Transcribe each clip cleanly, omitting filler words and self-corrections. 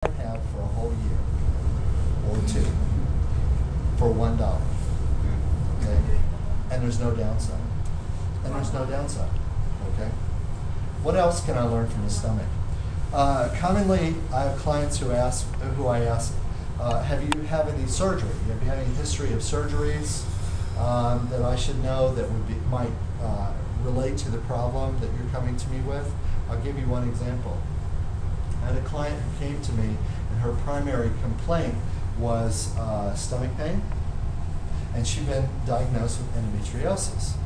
have for a whole year or two for $1. Okay? And there's no downside. And there's no downside. Okay? What else can I learn from the stomach? Commonly, I have clients who I ask, have you had any surgery? Have you had any history of surgeries that I should know that might relate to the problem that you're coming to me with? I'll give you one example. I had a client who came to me, and her primary complaint was stomach pain, and she'd been diagnosed with endometriosis.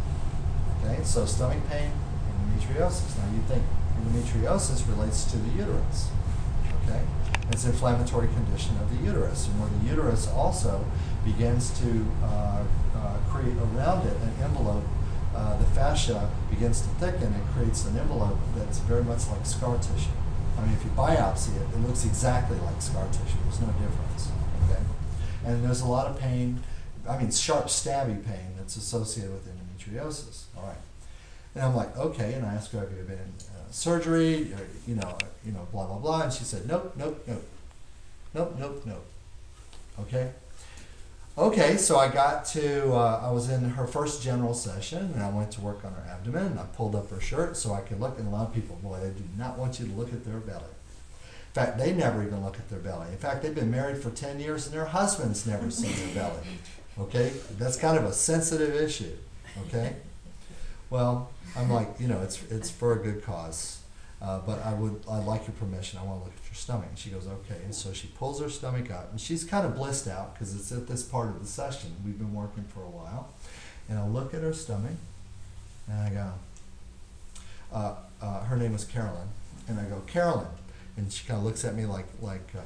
Okay, so stomach pain, endometriosis. Now you think endometriosis relates to the uterus. Okay, it's an inflammatory condition of the uterus, and where the uterus also begins to create around it an envelope. The fascia begins to thicken and creates an envelope that's very much like scar tissue. I mean, if you biopsy it, it looks exactly like scar tissue. There's no difference. Okay, and there's a lot of pain. I mean, sharp, stabby pain that's associated with endometriosis. All right. And I'm like, okay. And I asked her, have you been in surgery? Or, blah blah blah. And she said, nope, nope, nope, nope, nope, nope. Okay. Okay. So I got to. I was in her first general session, and I went to work on her abdomen. And I pulled up her shirt so I could look. And a lot of people, boy, they do not want you to look at their belly. In fact, they never even look at their belly. In fact, they've been married for 10 years, and their husband's never seen their belly. Okay, that's kind of a sensitive issue. Okay, well, I'm like, it's for a good cause, but I'd like your permission. I want to look at your stomach. And she goes, okay. And so she pulls her stomach out, and she's kind of blissed out because it's at this part of the session. We've been working for a while, and I look at her stomach, and I go, her name was Carolyn, and I go, Carolyn, and she kind of looks at me like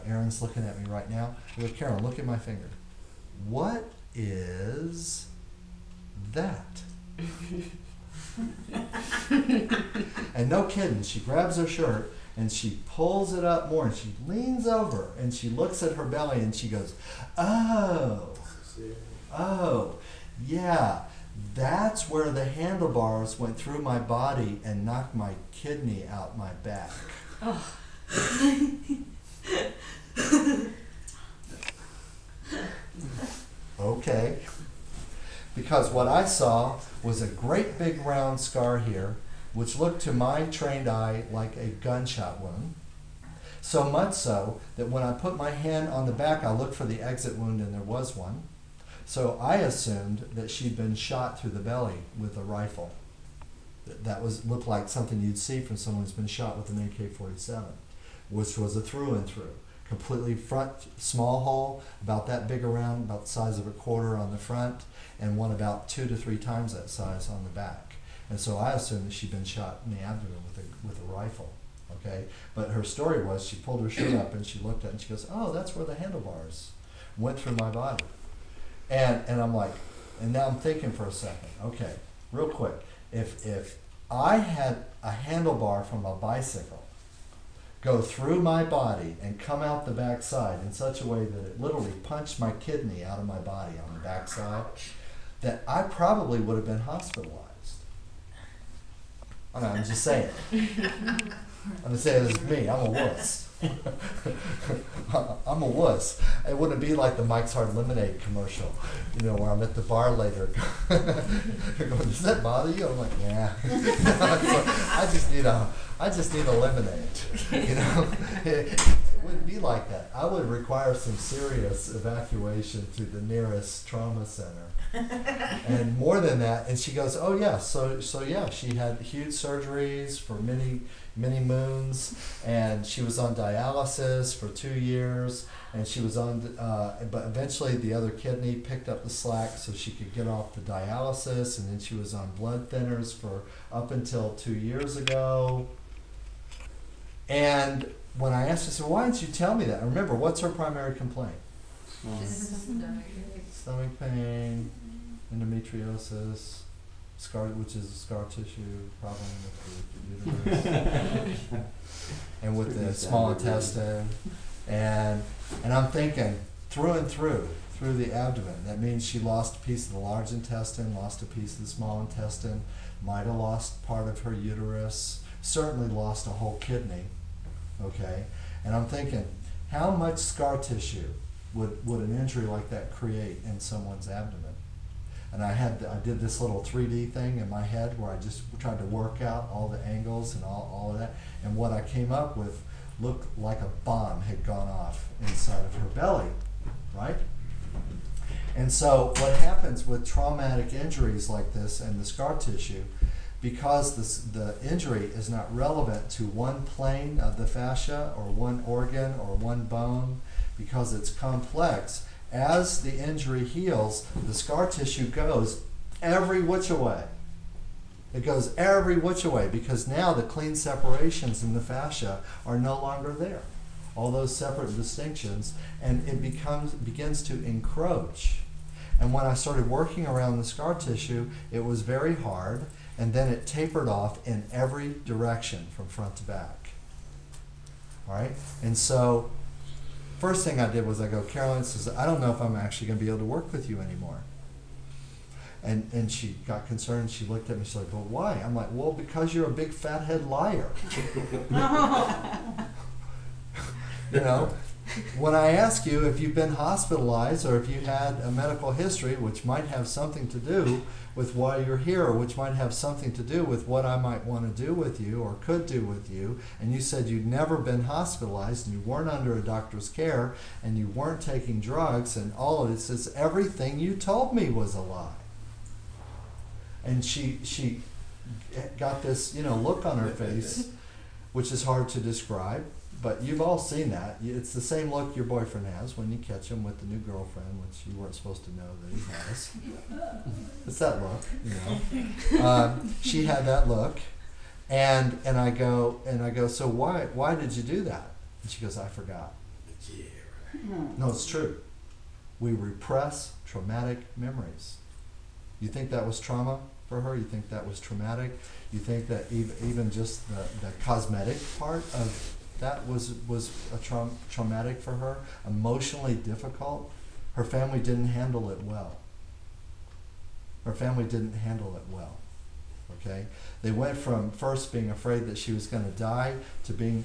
Aaron's looking at me right now. I go, Carolyn, look at my finger. What is that? And no kidding, she grabs her shirt and she pulls it up more and she leans over and she looks at her belly and she goes, oh, yeah, that's where the handlebars went through my body and knocked my kidney out my back. Oh. Okay, because what I saw was a great big round scar here, which looked to my trained eye like a gunshot wound. So much so that when I put my hand on the back, I looked for the exit wound and there was one. So I assumed that she'd been shot through the belly with a rifle. That looked like something you'd see from someone who's been shot with an AK-47, which was a through and through. Completely front, small hole, about that big around, about the size of a quarter on the front, and one about 2 to 3 times that size on the back. And so I assumed that she'd been shot in the abdomen with a rifle. Okay, but her story was she pulled her shirt up and she looked at it and she goes, oh, that's where the handlebars went through my body. And I'm like, and now I'm thinking for a second, okay, real quick, if I had a handlebar from a bicycle go through my body and come out the backside in such a way that it literally punched my kidney out of my body on the backside, that I probably would have been hospitalized. I'm just saying. I'm just saying this is me. I'm a wuss. I'm a wuss. It wouldn't be like the Mike's Hard Lemonade commercial, where I'm at the bar later. Going, does that bother you? I'm like, yeah. I just need a lemonade. It wouldn't be like that. I would require some serious evacuation to the nearest trauma center. And more than that, and she goes, oh yeah, so yeah, she had huge surgeries for many moons, and she was on dialysis for 2 years, and she was on, but eventually the other kidney picked up the slack so she could get off the dialysis, and then she was on blood thinners for up until 2 years ago. And when I asked her, so why didn't you tell me that? Remember, what's her primary complaint? Stomach pain, endometriosis, which is a scar tissue problem with the uterus, and with the small intestine, and I'm thinking through and through the abdomen. That means she lost a piece of the large intestine, lost a piece of the small intestine, might have lost part of her uterus, certainly lost a whole kidney. Okay, and I'm thinking, how much scar tissue would an injury like that create in someone's abdomen? And I did this little 3D thing in my head where I just tried to work out all the angles and all of that. And what I came up with looked like a bomb had gone off inside of her belly, right? And so what happens with traumatic injuries like this and the scar tissue, because the injury is not relevant to one plane of the fascia or one organ or one bone, because it's complex, as the injury heals, the scar tissue goes every which way. It goes every which way because now the clean separations in the fascia are no longer there. All those separate distinctions, and it begins to encroach. And when I started working around the scar tissue, it was very hard, and then it tapered off in every direction from front to back. All right? And so first thing I did was I go, Carolyn says, I don't know if I'm actually going to be able to work with you anymore. And she got concerned. She looked at me. She's like, well, why? I'm like, well, because you're a big fathead liar. You know, when I ask you if you've been hospitalized or if you had a medical history, which might have something to do with why you're here, or which might have something to do with what I might want to do with you or could do with you, and you said you'd never been hospitalized and you weren't under a doctor's care and you weren't taking drugs and all of it, says everything you told me was a lie. And she got this, you know, look on her face, which is hard to describe. But you've all seen that. It's the same look your boyfriend has when you catch him with the new girlfriend, which you weren't supposed to know that he has. It's that look, you know. She had that look, and I go, so why did you do that? And she goes, I forgot. Yeah, right. No, it's true. We repress traumatic memories. You think that was trauma for her? You think that was traumatic? You think that even just the cosmetic part of that was a traumatic for her, emotionally difficult? Her family didn't handle it well. Her family didn't handle it well, okay? They went from first being afraid that she was going to die to being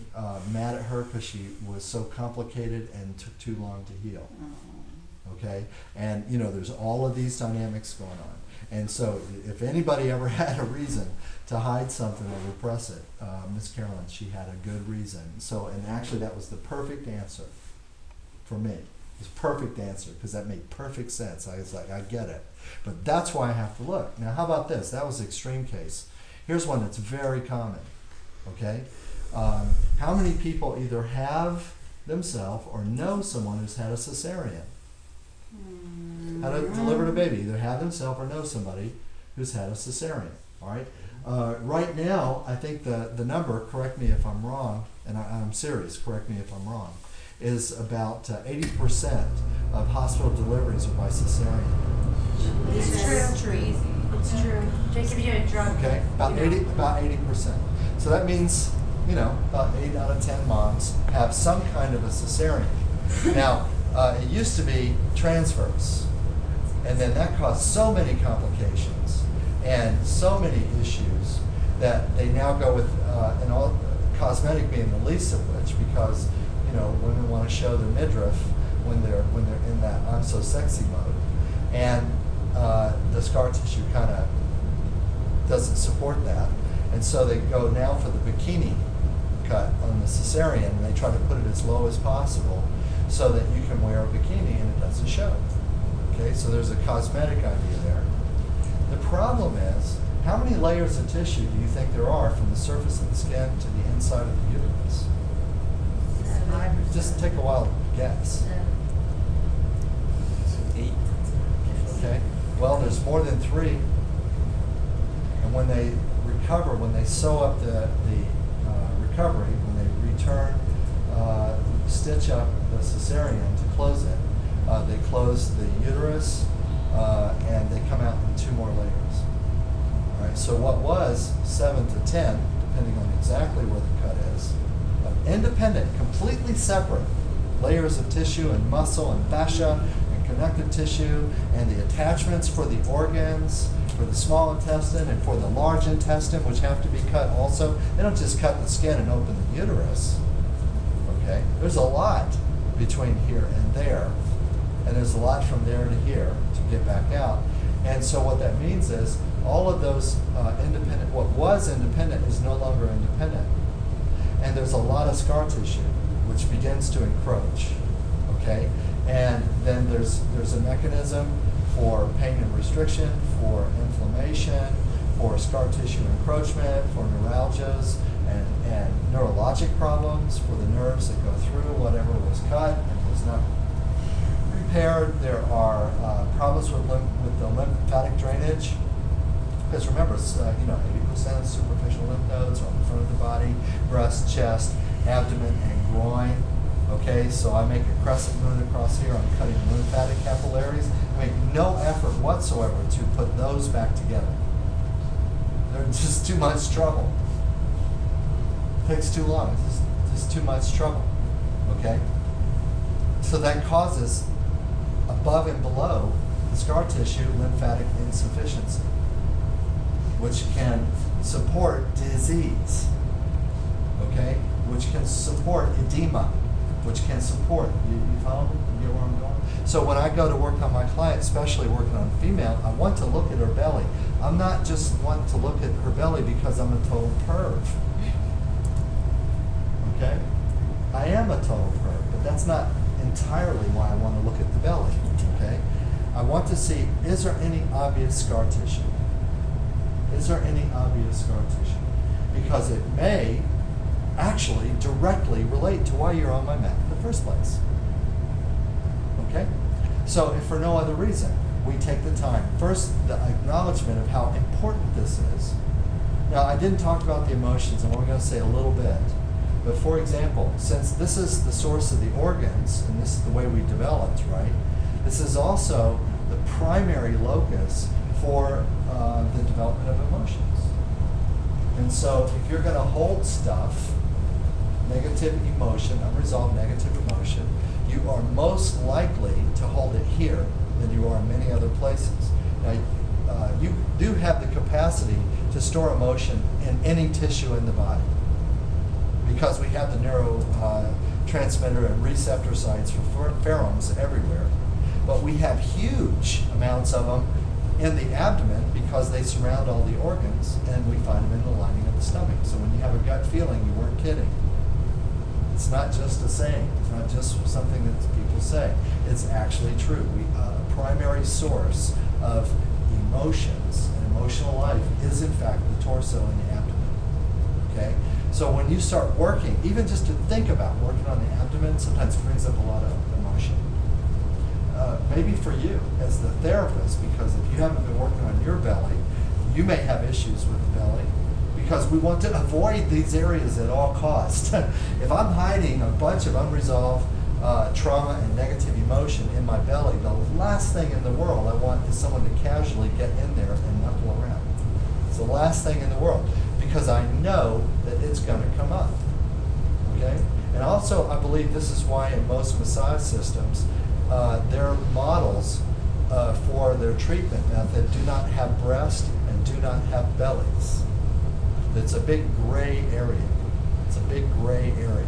mad at her because she was so complicated and took too long to heal, okay? And, you know, there's all of these dynamics going on. And so if anybody ever had a reason to hide something or repress it, Miss Carolyn, she had a good reason. So, and actually that was the perfect answer for me. It was perfect answer because that made perfect sense. I was like, I get it. But that's why I have to look. Now, how about this? That was an extreme case. Here's one that's very common, okay? How many people either have themselves or know someone who's had a cesarean? How to deliver a baby, either have themselves or know somebody who's had a cesarean, all right? Right now, I think the number, correct me if I'm wrong, and I'm serious, correct me if I'm wrong, is about 80% of hospital deliveries are by cesarean. It's true. It's true. They give you a drug. Okay, about 80%. So that means, you know, about 8 out of 10 moms have some kind of a cesarean. Now, it used to be transverse, and then that caused so many complications and so many issues that they now go with an all cosmetic being the least of which, because, you know, women want to show their midriff when they're in that I'm so sexy mode, and the scar tissue kind of doesn't support that, and so they go now for the bikini cut on the cesarean, and they try to put it as low as possible so that you can wear a bikini and it doesn't show. Okay, so there's a cosmetic idea there. The problem is, how many layers of tissue do you think there are from the surface of the skin to the inside of the uterus? Just take a wild guess. 8. Okay, well, there's more than 3. And when they recover, when they sew up the recovery, when they return, stitch up the cesarean to close it, they close the uterus, and they come out in 2 more layers. All right, so what was 7 to 10, depending on exactly where the cut is, independent, completely separate layers of tissue and muscle and fascia and connective tissue and the attachments for the organs, for the small intestine and for the large intestine, which have to be cut also. They don't just cut the skin and open the uterus. Okay, there's a lot between here and there. And there's a lot from there to here to get back out. And so what that means is all of those independent, what was independent is no longer independent. And there's a lot of scar tissue which begins to encroach, okay? And then there's a mechanism for pain and restriction, for inflammation, for scar tissue encroachment, for neuralgias, and neurologic problems for the nerves that go through whatever was cut and was not repaired. There are problems with the lymphatic drainage. Because remember, 80% of superficial lymph nodes are on the front of the body, breast, chest, abdomen, and groin. Okay, so I make a crescent moon across here. I'm cutting lymphatic capillaries. I make no effort whatsoever to put those back together. They're just too much trouble. It takes too long. It's just too much trouble. Okay? So that causes, above and below the scar tissue, lymphatic insufficiency, which can support disease, okay? Which can support edema, which can support, you follow me? You get where I'm going? So when I go to work on my client, especially working on a female, I want to look at her belly. I'm not just want to look at her belly because I'm a total perv, okay? I am a total perv, but that's not entirely why I want to look at the belly, okay? I want to see, is there any obvious scar tissue? Is there any obvious scar tissue? Because it may actually directly relate to why you're on my mat in the first place. Okay? So if for no other reason, we take the time. First, the acknowledgement of how important this is. Now, I didn't talk about the emotions, and we're going to say a little bit. But for example, since this is the source of the organs, and this is the way we developed, right? This is also the primary locus for the development of emotions. And so if you're going to hold stuff, negative emotion, unresolved negative emotion, you are most likely to hold it here than you are in many other places. Now, you do have the capacity to store emotion in any tissue in the body because we have the neurotransmitter and receptor sites for pheromones everywhere. But we have huge amounts of them in the abdomen because they surround all the organs, and we find them in the lining of the stomach. So when you have a gut feeling, you weren't kidding. It's not just a saying. It's not just something that people say. It's actually true. A primary source of emotions and emotional life is, in fact, the torso and the abdomen. Okay? So when you start working, even just to think about working on the abdomen, sometimes brings up a lot of emotion. Maybe for you as the therapist, because if you haven't been working on your belly, you may have issues with the belly because we want to avoid these areas at all costs. If I'm hiding a bunch of unresolved trauma and negative emotion in my belly, the last thing in the world I want is someone to casually get in there and knuckle around. It's the last thing in the world because I know that it's going to come up. Okay? And also, I believe this is why in most massage systems, their models for their treatment method do not have breast and do not have bellies. It's a big gray area. It's a big gray area,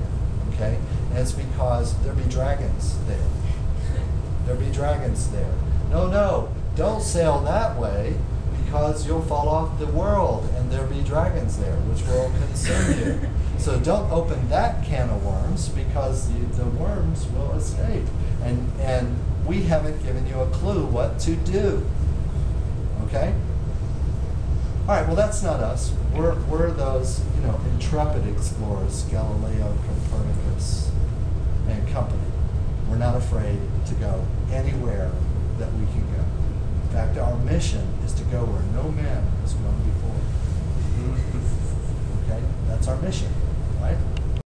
okay? And it's because there be dragons there. There be dragons there. No, don't sail that way because you'll fall off the world and there be dragons there, which will consume you. So don't open that can of worms because the worms will escape. And we haven't given you a clue what to do. Okay? All right, well, that's not us. We're those, intrepid explorers, Galileo, Copernicus, and company. We're not afraid to go anywhere that we can go. In fact, our mission is to go where no man has gone before. Okay? That's our mission, right?